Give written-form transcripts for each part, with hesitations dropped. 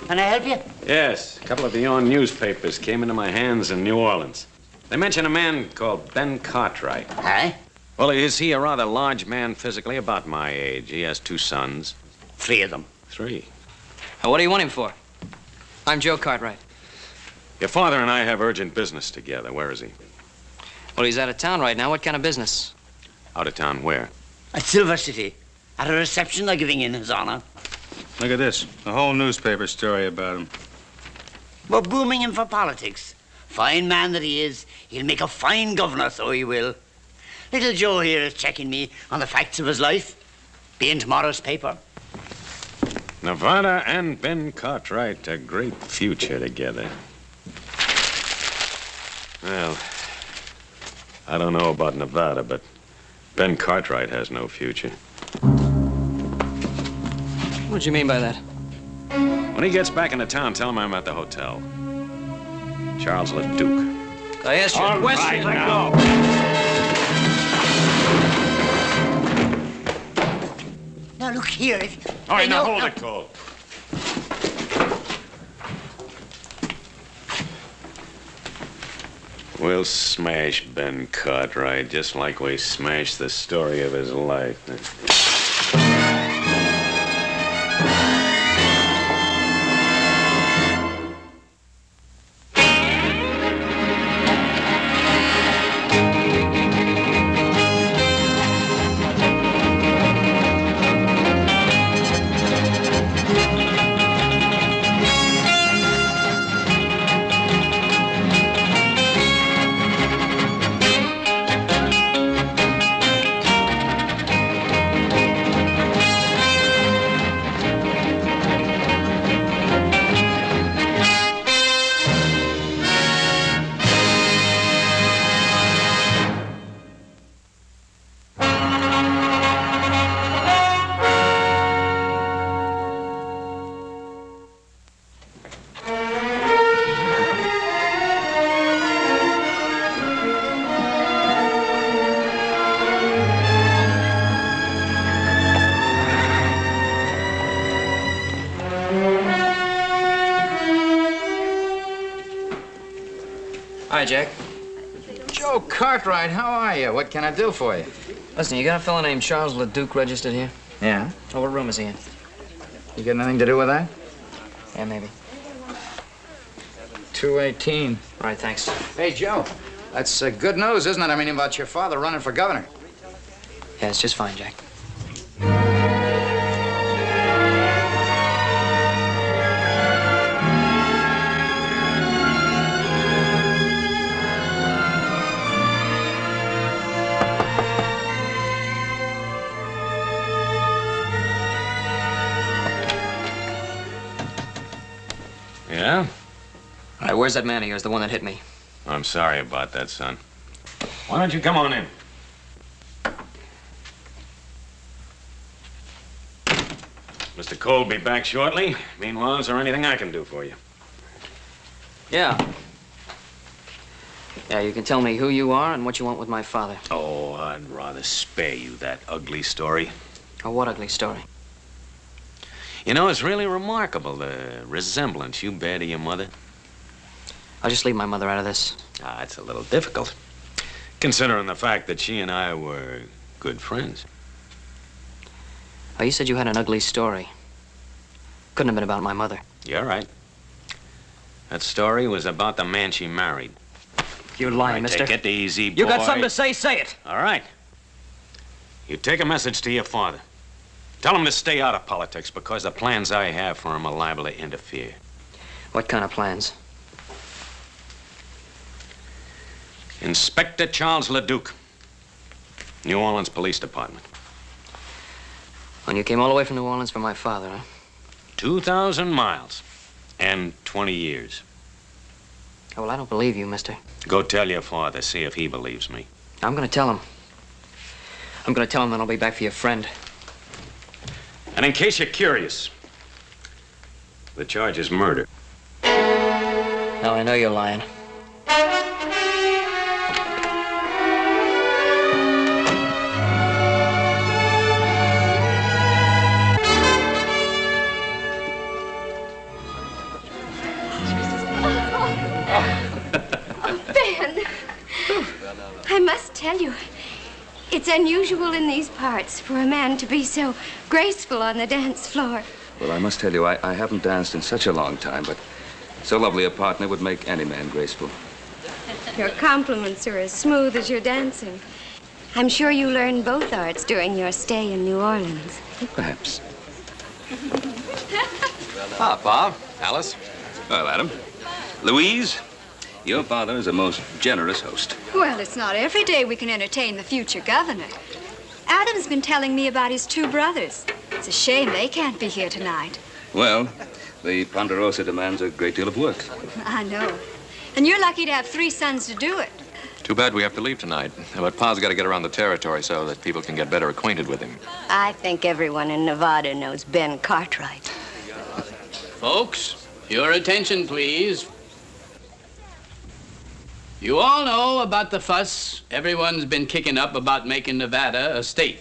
Can I help you? Yes. A couple of the own newspapers came into my hands in New Orleans. They mention a man called Ben Cartwright. Aye? Well, is he a rather large man physically, about my age? He has 2 sons. 3 of them. 3. What do you want him for? I'm Joe Cartwright. Your father and I have urgent business together. Where is he? Well, he's out of town right now. What kind of business? Out of town where? At Silver City. At a reception they're giving in his honor. Look at this. A whole newspaper story about him. We're booming him for politics. Fine man that he is. He'll make a fine governor, so he will. Little Joe here is checking me on the facts of his life. Be in tomorrow's paper. Nevada and Ben Cartwright, a great future together. Well, I don't know about Nevada, but Ben Cartwright has no future. What do you mean by that? When he gets back into town, tell him I'm at the hotel. Charles LeDuc. I asked you a question. Right, now. Now, look here. All right, now hold it, Cole. We'll smash Ben Cartwright just like we smashed the story of his life. Hi, Jack. Joe Cartwright, how are you? What can I do for you? Listen, you got a fellow named Charles LeDuc registered here? Yeah? Oh, what room is he in? You got anything to do with that? Yeah, maybe. 218. All right, thanks. Hey, Joe, that's good news, isn't it? I mean, about your father running for governor. Yeah, it's just fine, Jack. Yeah? All right, where's that man of yours, the one that hit me? I'm sorry about that, son. Why don't you come on in? Mr. Cole will be back shortly. Meanwhile, is there anything I can do for you? Yeah. Yeah, you can tell me who you are and what you want with my father. Oh, I'd rather spare you that ugly story. Oh, what ugly story? You know, it's really remarkable, the resemblance you bear to your mother. I'll just leave my mother out of this. Ah, it's a little difficult, considering the fact that she and I were good friends. Oh, you said you had an ugly story. Couldn't have been about my mother. You're right. That story was about the man she married. You're lying, Right, mister. take it easy, boy. You got something to say it. All right. You take a message to your father. Tell him to stay out of politics because the plans I have for him are liable to interfere. What kind of plans? Inspector Charles LeDuc, New Orleans Police Department. When you came all the way from New Orleans for my father, huh? 2,000 miles and 20 years. Oh, well, I don't believe you, mister. Go tell your father, see if he believes me. I'm gonna tell him. I'm gonna tell him that I'll be back for your friend. And in case you're curious, the charge is murder. Now I know you're lying. It's unusual in these parts for a man to be so graceful on the dance floor. Well, I must tell you, I haven't danced in such a long time, but so lovely a partner would make any man graceful. Your compliments are as smooth as your dancing. I'm sure you learned both arts during your stay in New Orleans. Perhaps. Ah, Pa, Alice. Well, Adam. Louise, your father is a most generous host. Well, it's not every day we can entertain the future governor. Adam's been telling me about his two brothers. It's a shame they can't be here tonight. Well, the Ponderosa demands a great deal of work. I know. And you're lucky to have 3 sons to do it. Too bad we have to leave tonight. But Pa's got to get around the territory so that people can get better acquainted with him. I think everyone in Nevada knows Ben Cartwright. Folks, your attention, please. You all know about the fuss everyone's been kicking up about making Nevada a state.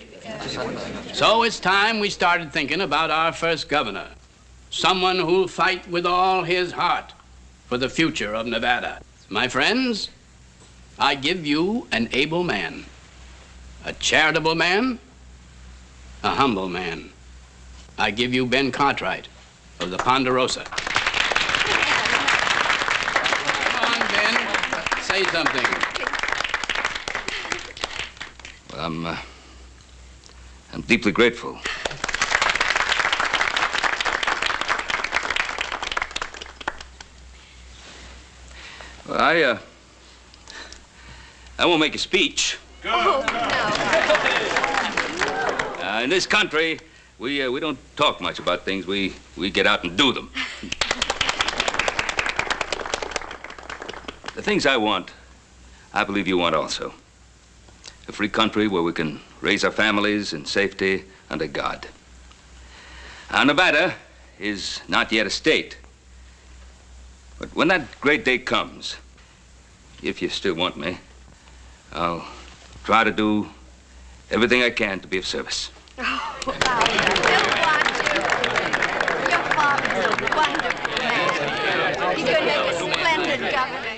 So it's time we started thinking about our first governor. Someone who'll fight with all his heart for the future of Nevada. My friends, I give you an able man, a charitable man, a humble man. I give you Ben Cartwright of the Ponderosa. Come on, Ben, say something. Well, I'm deeply grateful. Well, I won't make a speech. Oh, no. In this country, we don't talk much about things. We get out and do them. The things I want, I believe you want also. A free country where we can raise our families in safety under God. Now, Nevada is not yet a state. But when that great day comes, if you still want me, I'll try to do everything I can to be of service. Oh, wow. Don't want to. Your father's a wonderful man. He's going to make a splendid governor.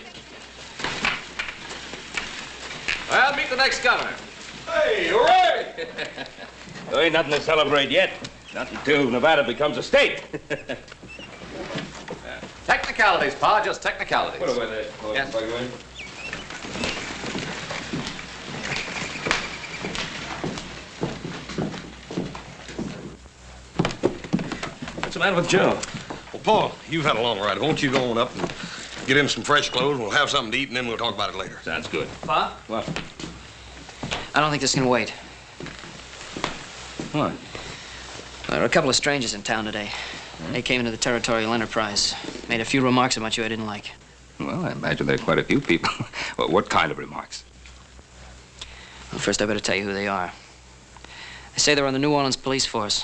Well, meet the next governor. Hey, hooray! There ain't nothing to celebrate yet. Not until Nevada becomes a state. Technicalities, Pa, just technicalities. What about that? Yes. What's the matter with Joe? Well, Paul, you've had a long ride. Won't you go on up and get in some fresh clothes, and we'll have something to eat, and then we'll talk about it later. Sounds good. Pa? What? I don't think this can wait. What? There are a couple of strangers in town today. They came into the Territorial Enterprise. Made a few remarks about you I didn't like. Well, I imagine there are quite a few people. Well, what kind of remarks? Well, first I better tell you who they are. They say they're on the New Orleans police force.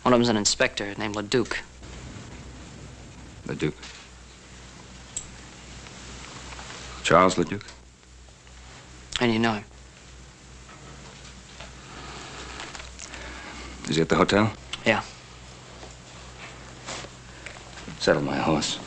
One of them's an inspector named LeDuc. LeDuc? Charles LeDuc? And you know him. Is he at the hotel? Yeah. Saddle my horse.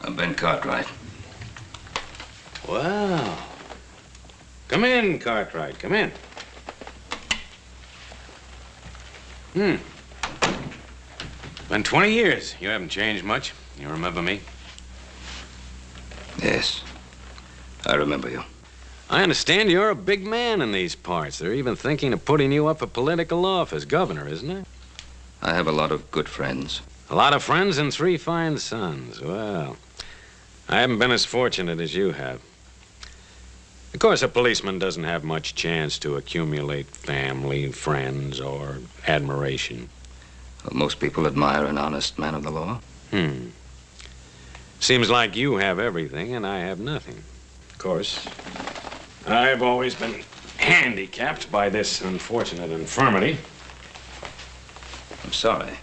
I'm Ben Cartwright. Wow. Come in, Cartwright. Come in. Been 20 years. You haven't changed much. You remember me? Yes. I remember you. I understand you're a big man in these parts. They're even thinking of putting you up for political office, governor, isn't it? I have a lot of good friends. A lot of friends and 3 fine sons. Well, I haven't been as fortunate as you have. Of course, a policeman doesn't have much chance to accumulate family, friends, or admiration. Well, most people admire an honest man of the law. Seems like you have everything and I have nothing. Of course, I've always been handicapped by this unfortunate infirmity. I'm sorry.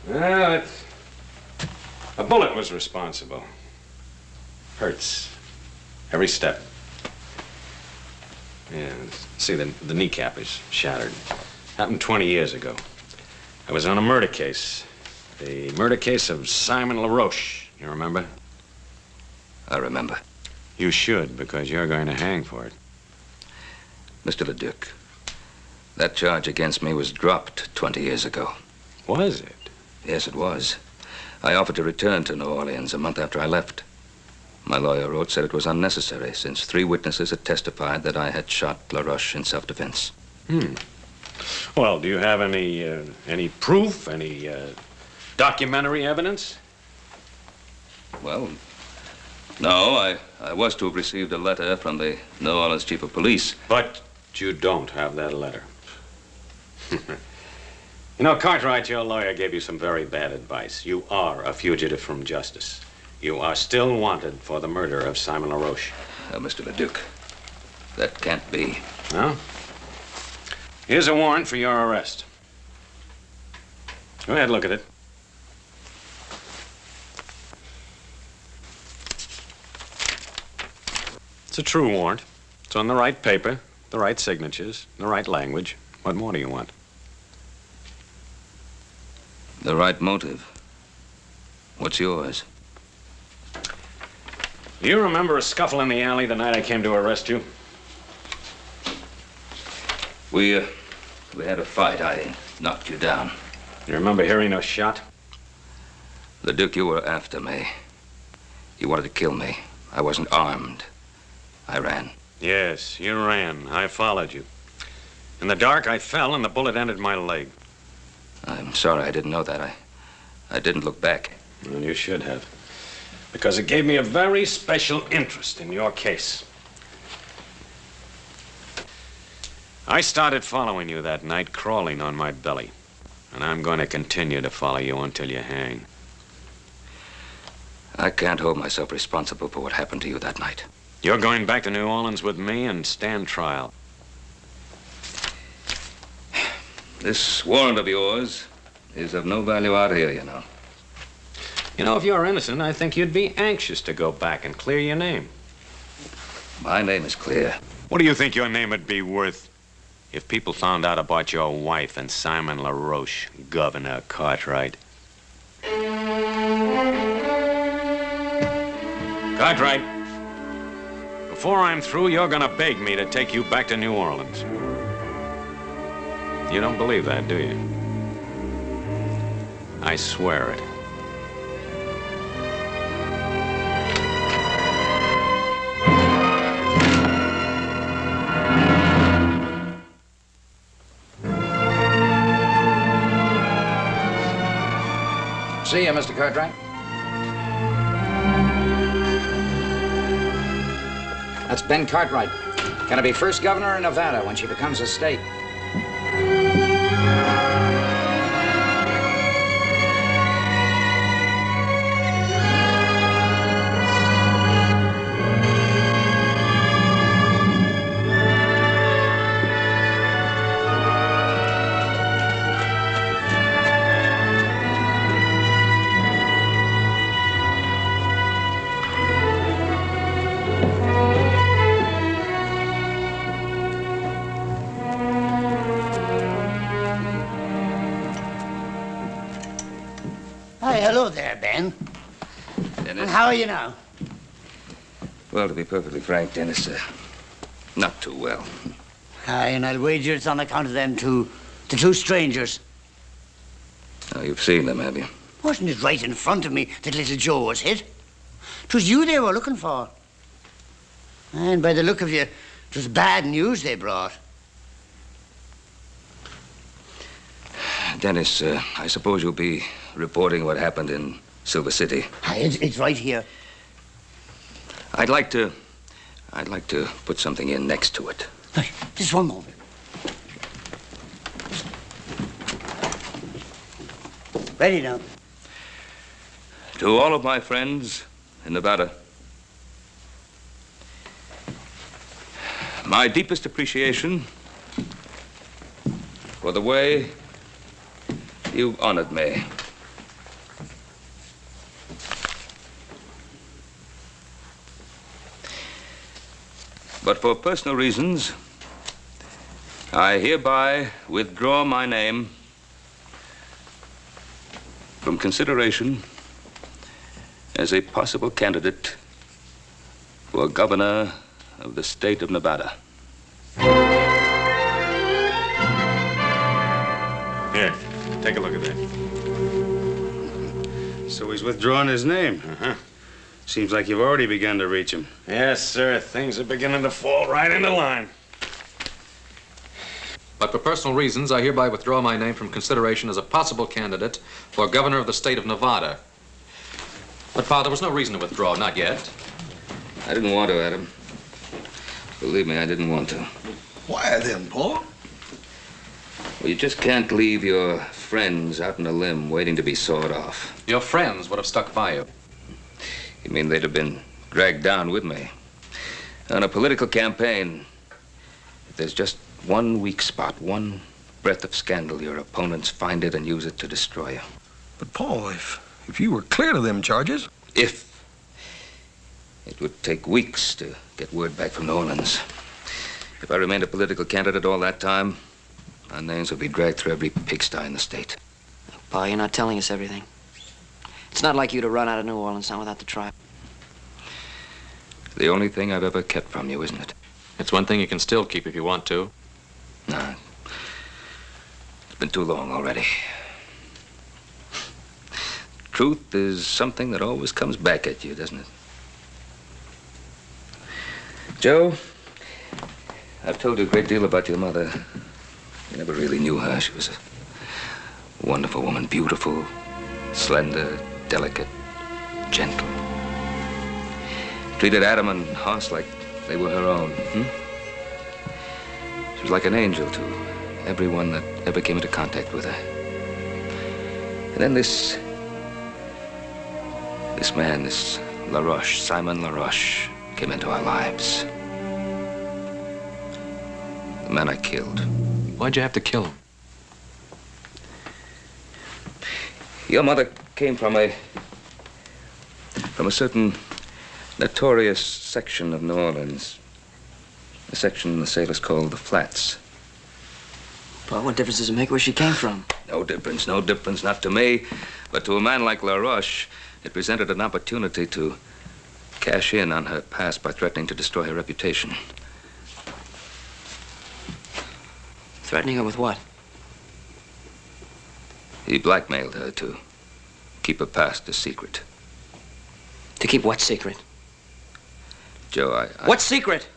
Well, a bullet was responsible. Hurts. Every step. Yeah, see, the kneecap is shattered. Happened 20 years ago. I was on a murder case. The murder case of Simon LaRoche. You remember? I remember. You should, because you're going to hang for it. Mr. Leduc, that charge against me was dropped 20 years ago. Was it? Yes, it was. I offered to return to New Orleans a month after I left. My lawyer wrote, said it was unnecessary, since 3 witnesses had testified that I had shot LaRoche in self-defense. Well, do you have any proof, any documentary evidence? Well, no, I was to have received a letter from the New Orleans chief of police. But you don't have that letter. You know, Cartwright, your lawyer gave you some very bad advice. You are a fugitive from justice. You are still wanted for the murder of Simon LaRoche. Mr. Leduc, that can't be. No? Here's a warrant for your arrest. Go ahead, look at it. It's a true warrant. It's on the right paper, the right signatures, the right language. What more do you want? The right motive. What's yours? Do you remember a scuffle in the alley the night I came to arrest you? We had a fight. I knocked you down. You remember hearing a shot? Leduc, you were after me. You wanted to kill me. I wasn't armed. I ran. Yes, you ran. I followed you. In the dark, I fell and the bullet entered my leg. I'm sorry, I didn't know that. I didn't look back. Well, you should have. Because it gave me a very special interest in your case. I started following you that night, crawling on my belly. And I'm going to continue to follow you until you hang. I can't hold myself responsible for what happened to you that night. You're going back to New Orleans with me and stand trial. This warrant of yours is of no value out here, you know. You know, if you're innocent, I think you'd be anxious to go back and clear your name. My name is clear. What do you think your name would be worth if people found out about your wife and Simon LaRoche, Governor Cartwright? Cartwright, before I'm through, you're gonna beg me to take you back to New Orleans. You don't believe that, do you? I swear it. See you, Mr. Cartwright. That's Ben Cartwright. Gonna be first governor in Nevada when she becomes a state. Hi, hello there, Ben. Dennis? And how are you now? Well, to be perfectly frank, Dennis, not too well. Aye, and I'll wager it's on account of them two, the 2 strangers. Now, you've seen them, have you? Wasn't it right in front of me that little Joe was hit? 'Twas you they were looking for. And by the look of you, 'twas bad news they brought. Dennis, I suppose you'll be reporting what happened in Silver City. Aye, it's right here. I'd like to put something in next to it. Hey, just one moment. Ready now. To all of my friends in Nevada, my deepest appreciation for the way You've honored me. But for personal reasons, I hereby withdraw my name from consideration as a possible candidate for governor of the state of Nevada. Here, take a look at that. So he's withdrawing his name. Uh-huh. Seems like you've already begun to reach him. Yes, sir. Things are beginning to fall right into line. But for personal reasons, I hereby withdraw my name from consideration as a possible candidate for governor of the state of Nevada. But, Pa, there was no reason to withdraw, not yet. I didn't want to, Adam. Believe me, I didn't want to. Why then, Paul? Well, you just can't leave your friends out on a limb waiting to be sawed off. Your friends would have stuck by you. You mean they'd have been dragged down with me? On a political campaign, if there's just one weak spot, one breath of scandal, your opponents find it and use it to destroy you. But, Paul, if you were clear of them charges... If. It would take weeks to get word back from New Orleans. If I remained a political candidate all that time, our names would be dragged through every pigsty in the state. Pa, you're not telling us everything. It's not like you to run out of New Orleans now without the tribe. The only thing I've ever kept from you, isn't it? It's one thing you can still keep if you want to. No. It's been too long already. Truth is something that always comes back at you, doesn't it? Joe, I've told you a great deal about your mother. You never really knew her. She was a wonderful woman, beautiful, slender, delicate, gentle. Treated Adam and Hoss like they were her own. She was like an angel to everyone that ever came into contact with her. And then this man, this LaRoche, Simon LaRoche, came into our lives. The man I killed. Why'd you have to kill him? Your mother came from a certain notorious section of New Orleans. A section the sailors called the Flats. Pa, what difference does it make where she came from? No difference, not to me. But to a man like LaRoche, it presented an opportunity to cash in on her past by threatening to destroy her reputation. Threatening her with what? He blackmailed her to keep her past a secret. To keep what secret? Joe, What secret?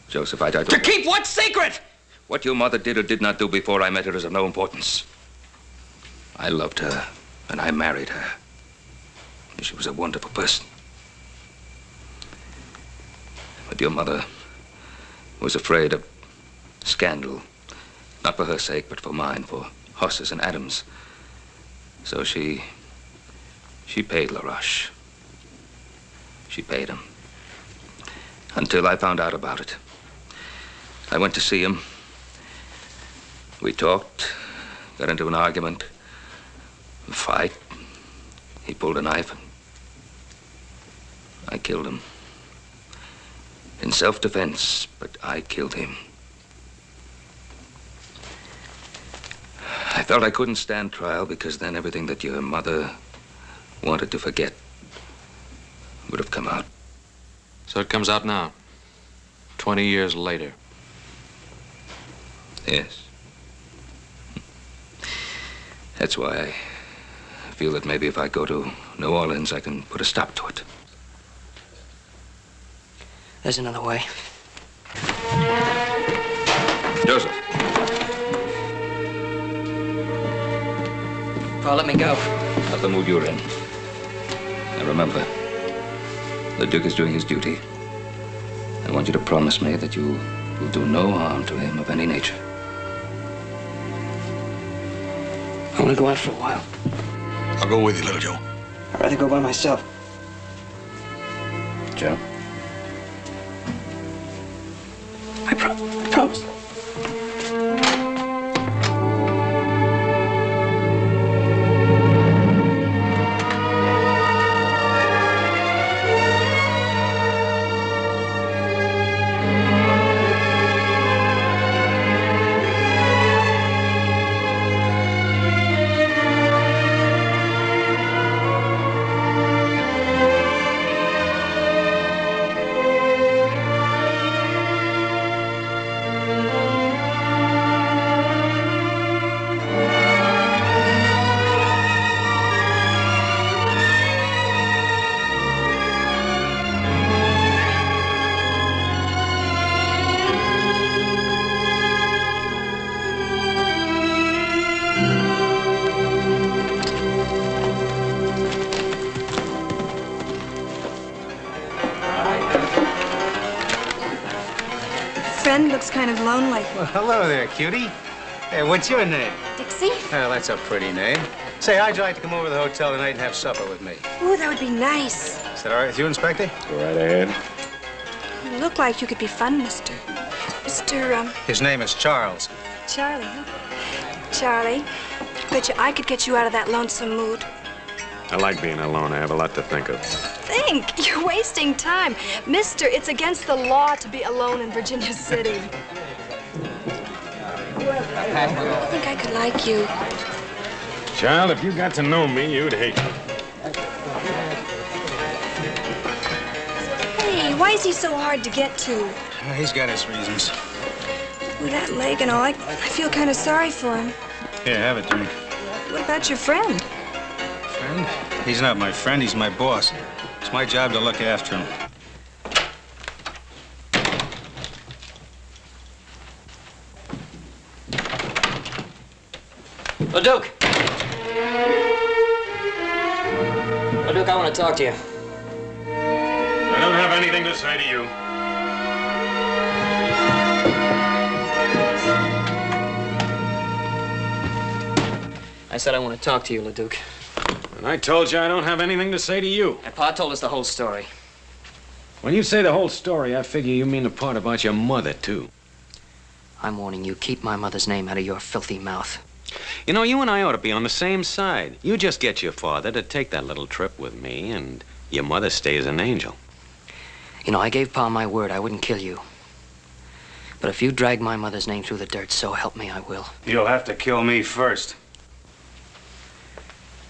Joseph, I don't... To keep what secret? What your mother did or did not do before I met her is of no importance. I loved her, and I married her. She was a wonderful person. But your mother was afraid of scandal. Not for her sake, but for mine, for Hoss's and Adam's. So she paid LaRoche. She paid him. Until I found out about it. I went to see him. We talked, got into an argument, a fight. He pulled a knife and I killed him. In self-defense, but I killed him. I felt I couldn't stand trial because then everything that your mother wanted to forget would have come out. So it comes out now, 20 years later. Yes. That's why I feel that maybe if I go to New Orleans, I can put a stop to it. There's another way. Joseph. Pa, let me go. Not the mood you're in. Now remember, the Duke is doing his duty. I want you to promise me that you will do no harm to him of any nature. I want to go out for a while. I'll go with you, little Joe. I'd rather go by myself. Joe? I promise. kind of lonely. Well, hello there, cutie. Hey, what's your name? Dixie? Oh, that's a pretty name. Say, how'd you like to come over to the hotel tonight and have supper with me? Ooh, that would be nice. Is that all right with you, Inspector? Go right ahead. You look like you could be fun, Mr. His name is Charles. Charlie, huh? Charlie, bet you I could get you out of that lonesome mood. I like being alone. I have a lot to think of. Think, you're wasting time. Mister, it's against the law to be alone in Virginia City. I think I could like you. Child, if you got to know me, you'd hate me. Hey, why is he so hard to get to? Well, he's got his reasons. With that leg and all, I feel kind of sorry for him. Here, have a drink. What about your friend? Friend? He's not my friend, he's my boss. It's my job to look after him. LeDuc! LeDuc, I want to talk to you. I don't have anything to say to you. I said I want to talk to you, LeDuc. And I told you I don't have anything to say to you. And Pa told us the whole story. When you say the whole story, I figure you mean the part about your mother, too. I'm warning you, keep my mother's name out of your filthy mouth. You know, you and I ought to be on the same side. You just get your father to take that little trip with me, and your mother stays an angel. You know, I gave Pa my word I wouldn't kill you. But if you drag my mother's name through the dirt, so help me, I will. You'll have to kill me first.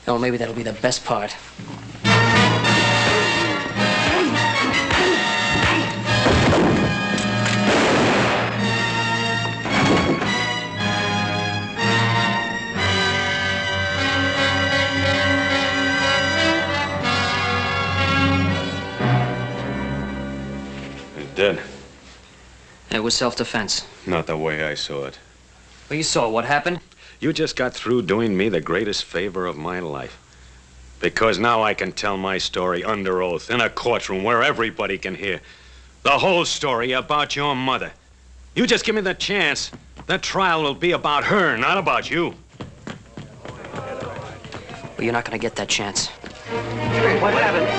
Oh, maybe that'll be the best part. He's dead. It was self-defense. Not the way I saw it. Well, you saw what happened. You just got through doing me the greatest favor of my life. Because now I can tell my story under oath in a courtroom where everybody can hear. The whole story about your mother. You just give me the chance. That trial will be about her, not about you. Well, you're not going to get that chance. What happened?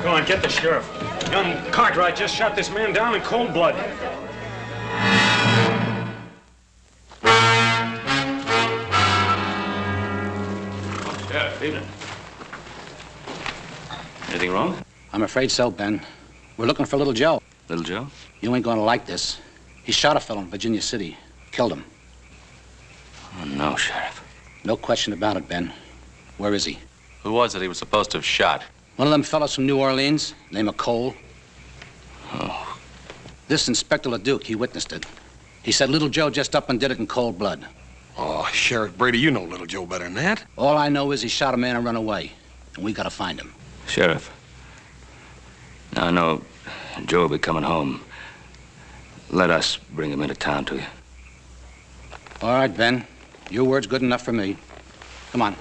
Go on, get the sheriff. Young Cartwright just shot this man down in cold blood. Sheriff, evening. Anything wrong? I'm afraid so, Ben. We're looking for Little Joe. Little Joe? You ain't gonna like this. He shot a fellow in Virginia City. Killed him. Oh, no, Sheriff. No question about it, Ben. Where is he? Who was it he was supposed to have shot? One of them fellows from New Orleans, named Cole. Oh. This Inspector LeDuc, he witnessed it. He said Little Joe just up and did it in cold blood. Oh, Sheriff Brady, you know Little Joe better than that. All I know is he shot a man and run away. And we gotta find him. Sheriff, now I know Joe will be coming home. Let us bring him into town to you. All right, Ben. Your word's good enough for me. Come on.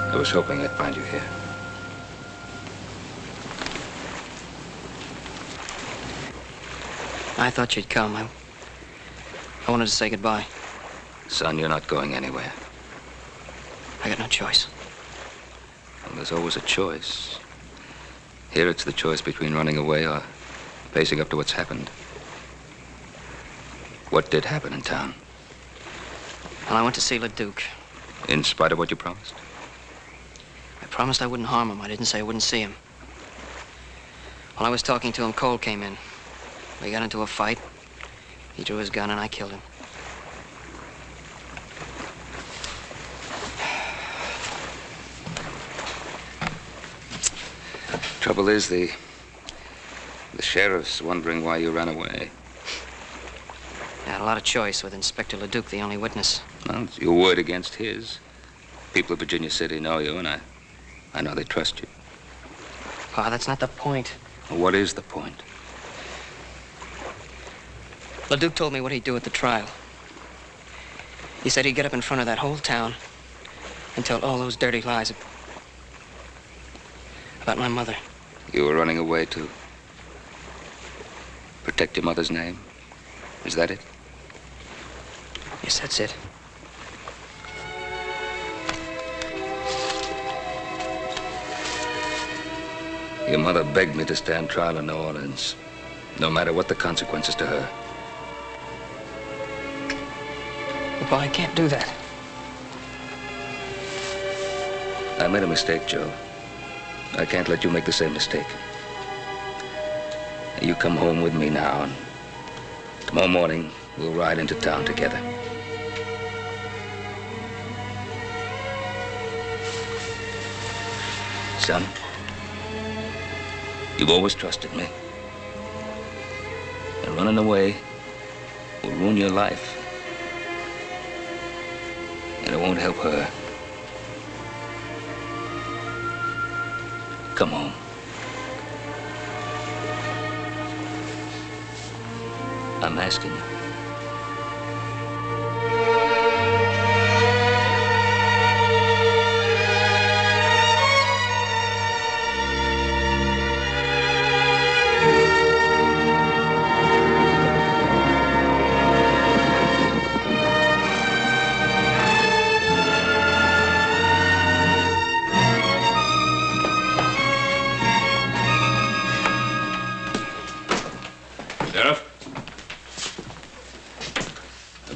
I was hoping I'd find you here. I thought you'd come. I wanted to say goodbye. Son, you're not going anywhere. I got no choice. Well, there's always a choice. Here it's the choice between running away or facing up to what's happened. What did happen in town? Well, I went to see LeDuc. In spite of what you promised? I promised I wouldn't harm him. I didn't say I wouldn't see him. While I was talking to him, Cole came in. We got into a fight. He drew his gun and I killed him. Trouble is, the sheriff's wondering why you ran away. I had a lot of choice with Inspector LeDuc, the only witness. Well, it's your word against his. People of Virginia City know you, and I know they trust you. Pa, that's not the point. Well, what is the point? LeDuc told me what he'd do at the trial. He said he'd get up in front of that whole town and tell all those dirty lies about my mother. You were running away to protect your mother's name? Is that it? Yes, that's it. Your mother begged me to stand trial in New Orleans, no matter what the consequences to her. But, Pa, I can't do that. I made a mistake, Joe. I can't let you make the same mistake. You come home with me now, and tomorrow morning, we'll ride into town together. Son, you've always trusted me. And running away will ruin your life. And it won't help her. Come home. I'm asking you.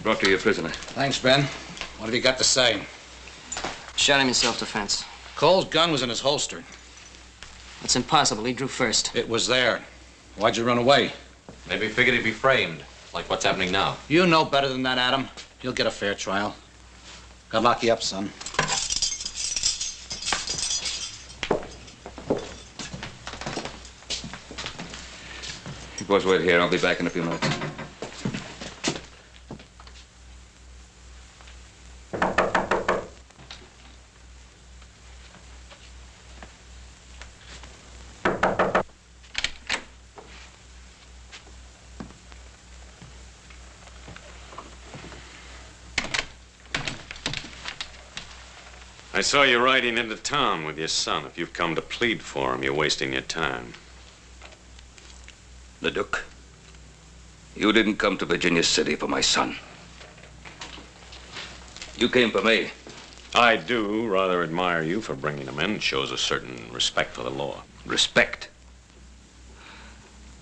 Brought to you a prisoner. Thanks, Ben. What have you got to say? Shot him in self-defense. Cole's gun was in his holster. That's impossible. He drew first. It was there. Why'd you run away? Maybe he figured he'd be framed, like what's happening now. You know better than that, Adam. You'll get a fair trial. God lock you up, son. You boys wait here. I'll be back in a few minutes. I saw you riding into town with your son. If you've come to plead for him, you're wasting your time. LeDuc, you didn't come to Virginia City for my son. You came for me. I do rather admire you for bringing him in. It shows a certain respect for the law. Respect?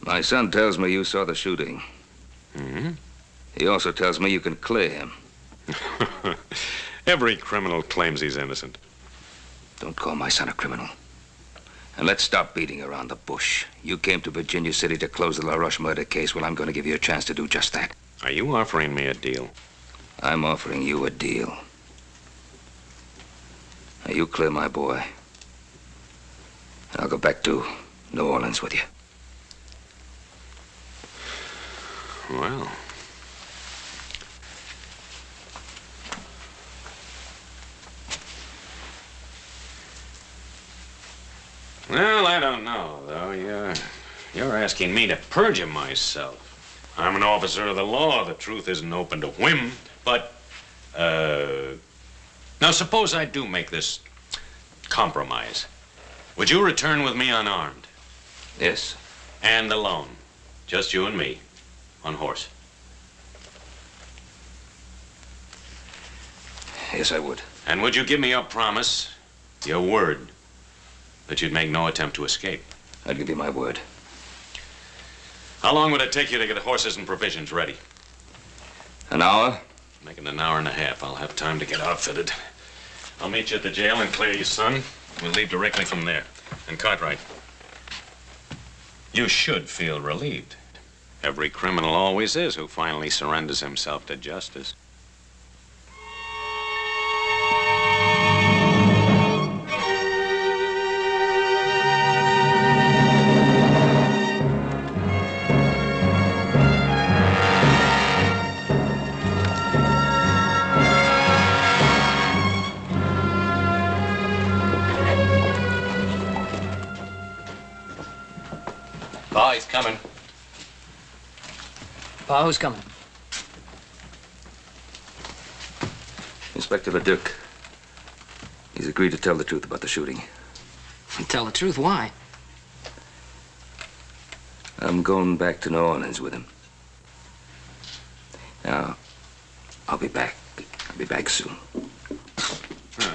My son tells me you saw the shooting. Mm-hmm. He also tells me you can clear him. Every criminal claims he's innocent. Don't call my son a criminal. And let's stop beating around the bush. You came to Virginia City to close the LaRoche murder case. Well, I'm going to give you a chance to do just that. Are you offering me a deal? I'm offering you a deal. Now, you clear my boy. And I'll go back to New Orleans with you. Well... Well, I don't know, though. You're asking me to perjure myself. I'm an officer of the law. The truth isn't open to whim. But, now suppose I do make this compromise. Would you return with me unarmed? Yes. And alone? Just you and me, on horse? Yes, I would. And would you give me your promise, your word, that you'd make no attempt to escape? I'd give you my word. How long would it take you to get horses and provisions ready? An hour? Make it an hour and a half. I'll have time to get outfitted. I'll meet you at the jail and clear your son. We'll leave directly from there. And Cartwright, you should feel relieved. Every criminal always is who finally surrenders himself to justice. Pa, who's coming? Inspector LeDuc. He's agreed to tell the truth about the shooting. Tell the truth, why? I'm going back to New Orleans with him. Now, I'll be back. I'll be back soon.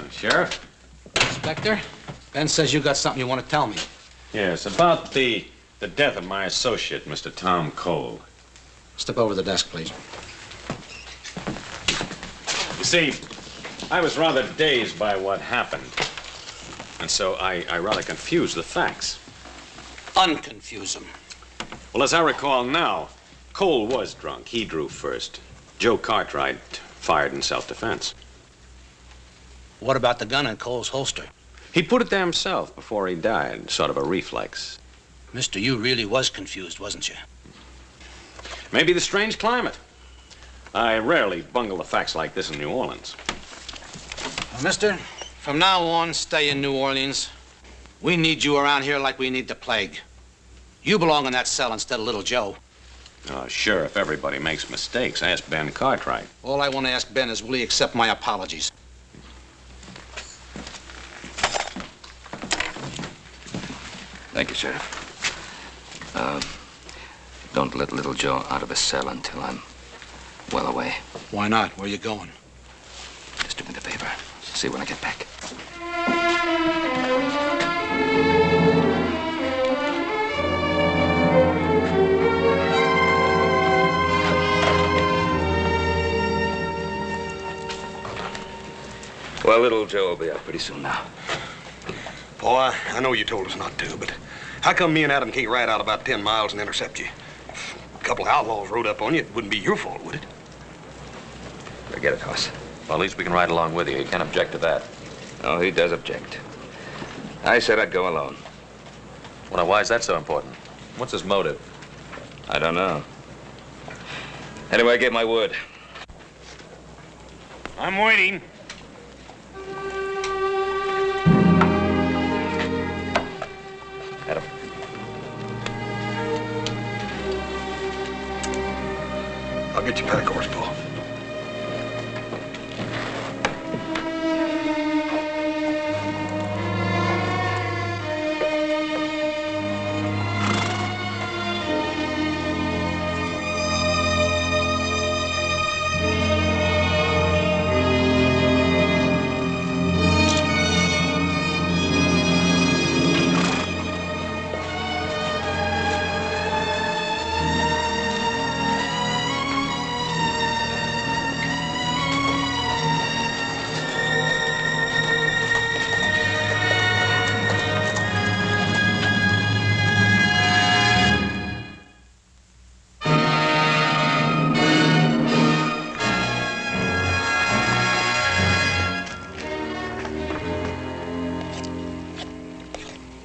Sheriff? Inspector, Ben says you got something you want to tell me. Yes, about the death of my associate, Mr. Tom Cole. Step over to the desk, please. You see, I was rather dazed by what happened. And so I rather confused the facts. Unconfuse him. Well, as I recall now, Cole was drunk. He drew first. Joe Cartwright fired in self-defense. What about the gun in Cole's holster? He put it there himself before he died, sort of a reflex. Mister, you really was confused, wasn't you? Maybe the strange climate. I rarely bungle the facts like this in New Orleans. Well, mister, from now on, stay in New Orleans. We need you around here like we need the plague. You belong in that cell instead of little Joe. Oh, sure, if everybody makes mistakes. Ask Ben Cartwright. All I want to ask Ben is, will he accept my apologies? Thank you, Sheriff. Don't let little Joe out of his cell until I'm well away. Why not? Where are you going? Just do me the favor. See you when I get back. Well, little Joe will be out pretty soon now. Boy, I know you told us not to, but how come me and Adam can't ride out about 10 miles and intercept you? If a couple of outlaws rode up on you, it wouldn't be your fault, would it? Forget it, Hoss. Well, at least we can ride along with you. You can't object to that. Oh, he does object. I said I'd go alone. Well, now, why is that so important? What's his motive? I don't know. Anyway, I gave my word. I'm waiting. Adam. I'll get your pack horse, Paul.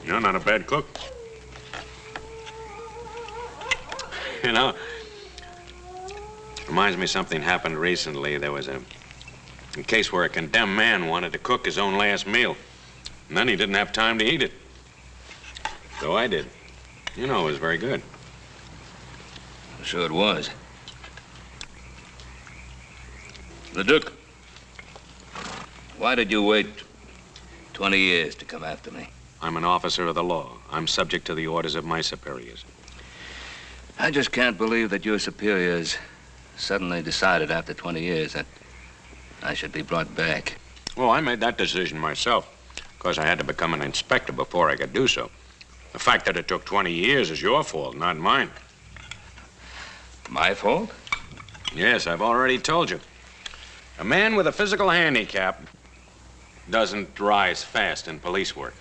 You're not a bad cook. You know, reminds me something happened recently. There was a case where a condemned man wanted to cook his own last meal. And then he didn't have time to eat it. So I did. You know, it was very good. Sure it was. LeDuc, why did you wait 20 years to come after me? I'm an officer of the law. I'm subject to the orders of my superiors. I just can't believe that your superiors suddenly decided after 20 years that I should be brought back. Well, I made that decision myself. Of course, I had to become an inspector before I could do so. The fact that it took 20 years is your fault, not mine. My fault? Yes, I've already told you. A man with a physical handicap doesn't rise fast in police work.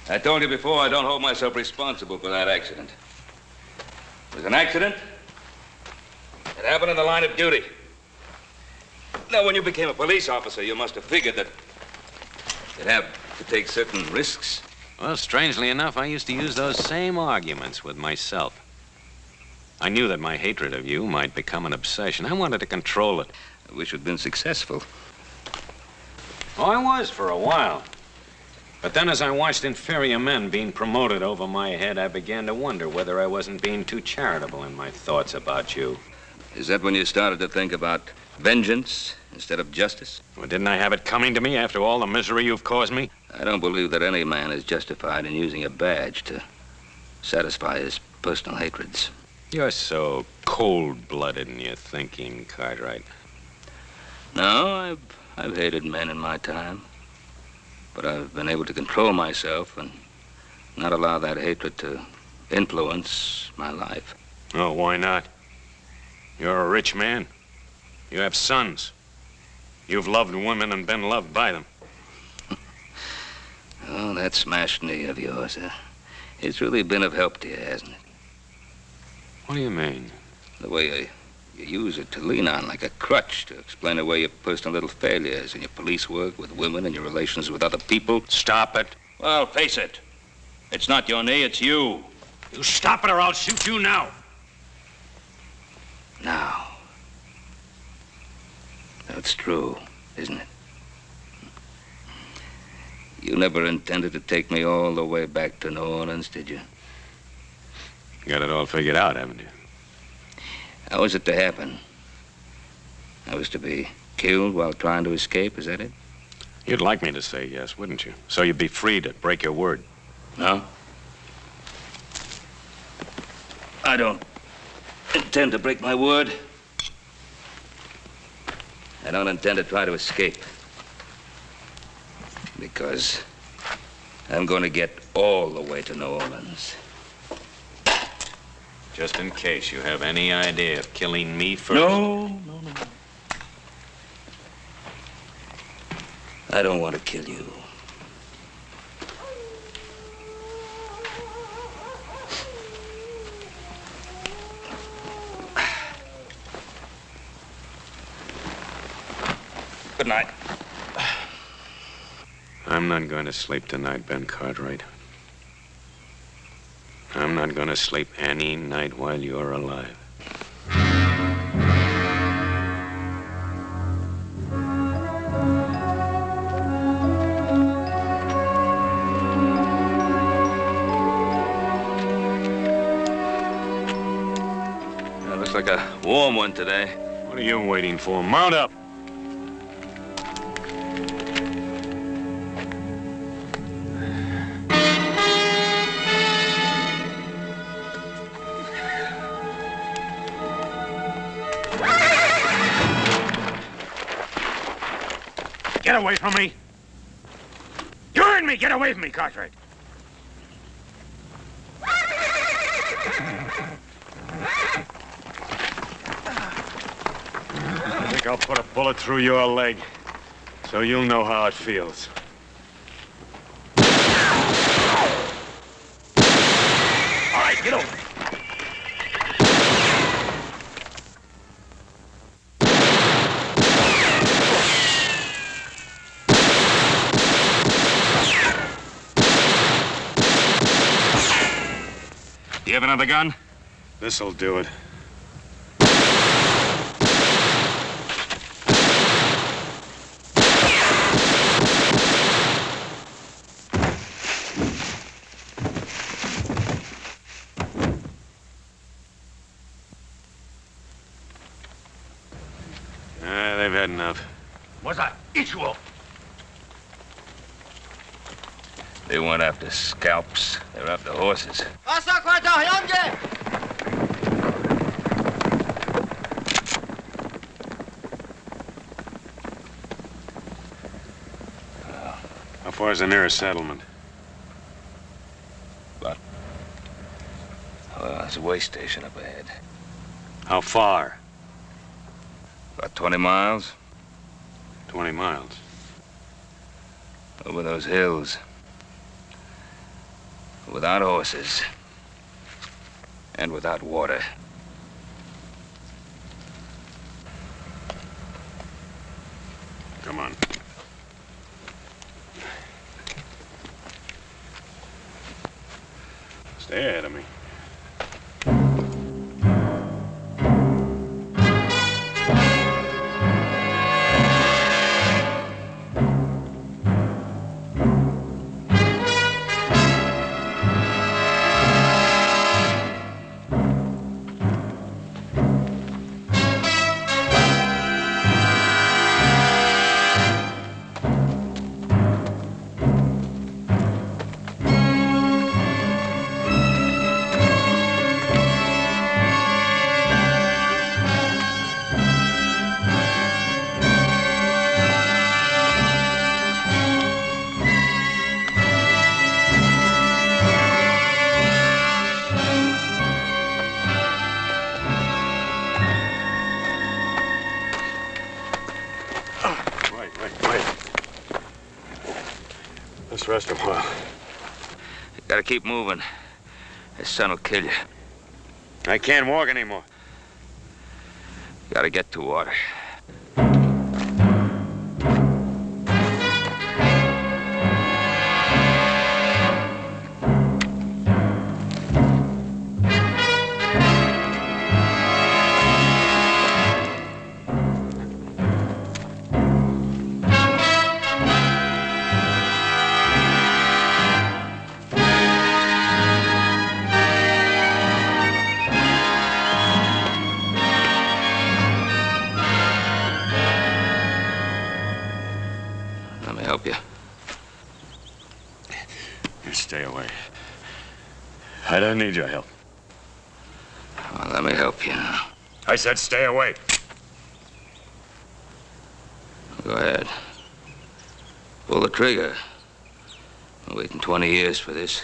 I told you before I don't hold myself responsible for that accident. It was an accident. It happened in the line of duty. Now, when you became a police officer, you must have figured that you'd have to take certain risks. Well, strangely enough, I used to use those same arguments with myself. I knew that my hatred of you might become an obsession. I wanted to control it. I wish you'd been successful. Oh, I was for a while. But then as I watched inferior men being promoted over my head, I began to wonder whether I wasn't being too charitable in my thoughts about you. Is that when you started to think about vengeance instead of justice? Well, didn't I have it coming to me after all the misery you've caused me? I don't believe that any man is justified in using a badge to satisfy his personal hatreds. You're so cold-blooded in your thinking, Cartwright. No, I've hated men in my time. But I've been able to control myself and not allow that hatred to influence my life. Oh, why not? You're a rich man. You have sons. You've loved women and been loved by them. Oh, that smashed knee of yours, it's really been of help to you, hasn't it? What do you mean? The way you use it to lean on like a crutch to explain away your personal little failures in your police work with women and your relations with other people. Stop it. Well, face it. It's not your knee, it's you. You stop it or I'll shoot you now. Now. That's true, isn't it? You never intended to take me all the way back to New Orleans, did you? You got it all figured out, haven't you? How was it to happen? I was to be killed while trying to escape, is that it? You'd like me to say yes, wouldn't you? So you'd be free to break your word. No? I don't intend to break my word. I don't intend to try to escape. Because I'm going to get all the way to New Orleans. Just in case you have any idea of killing me first. No. I don't want to kill you. Good night. I'm not going to sleep tonight, Ben Cartwright. I'm not going to sleep any night while you're alive. That looks like a warm one today. What are you waiting for? Mount up! Get away from me! You heard me! Get away from me, Cartwright! I think I'll put a bullet through your leg, so you'll know how it feels. All right, get over. You have another gun? This'll do it. They've had enough. What's that? Ichuo. They weren't after scalps. They were after horses. How far is the nearest settlement? Well, there's a way station up ahead. How far? About 20 miles. 20 miles. Over those hills. Without horses. And without water. Come on. Stay ahead of me. rest a while. You gotta keep moving. His son will kill you. I can't walk anymore. You gotta get to water. Let me help you. You stay away. I don't need your help. Well, let me help you now. I said stay away. Go ahead. Pull the trigger. I'm waiting 20 years for this.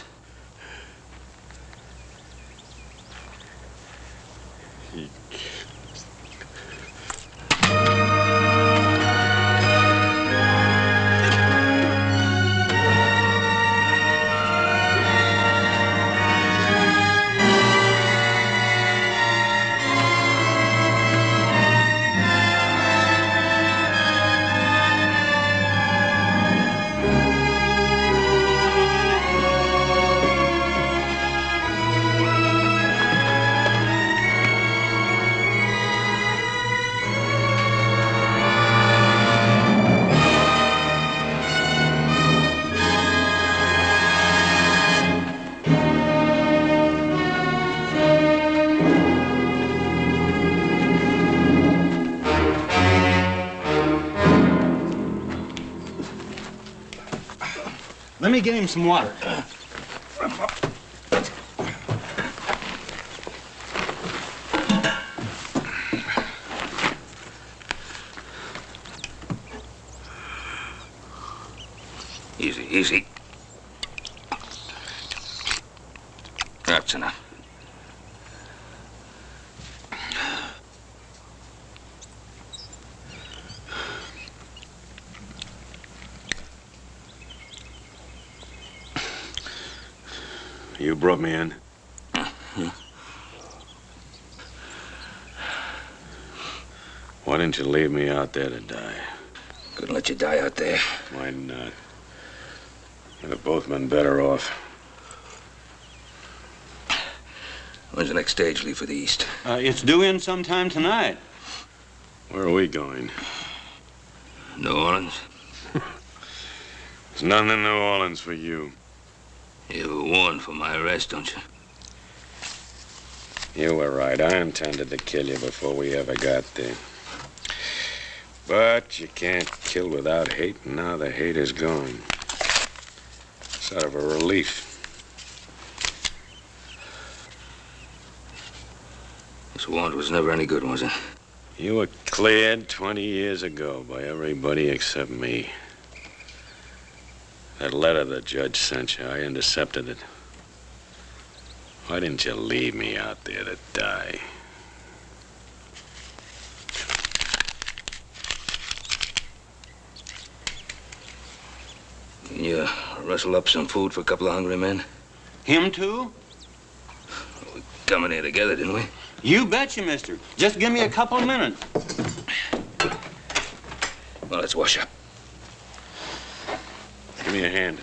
Let me get him some water. Easy, easy. That's enough. You brought me in. Yeah. Why didn't you leave me out there to die? Couldn't let you die out there. Why not? We'd have both been better off. When's the next stage leave for the East? It's due in sometime tonight. Where are we going? New Orleans? There's nothing in New Orleans for you. You were warned for my arrest, don't you? You were right. I intended to kill you before we ever got there. But you can't kill without hate, and now the hate is gone. Sort of a relief. This warrant was never any good, was it? You were cleared 20 years ago by everybody except me. That letter the judge sent you, I intercepted it. Why didn't you leave me out there to die? Can you rustle up some food for a couple of hungry men? Him too? We come in here together, didn't we? You betcha, mister. Just give me a couple of minutes. Well, let's wash up. Give me a hand.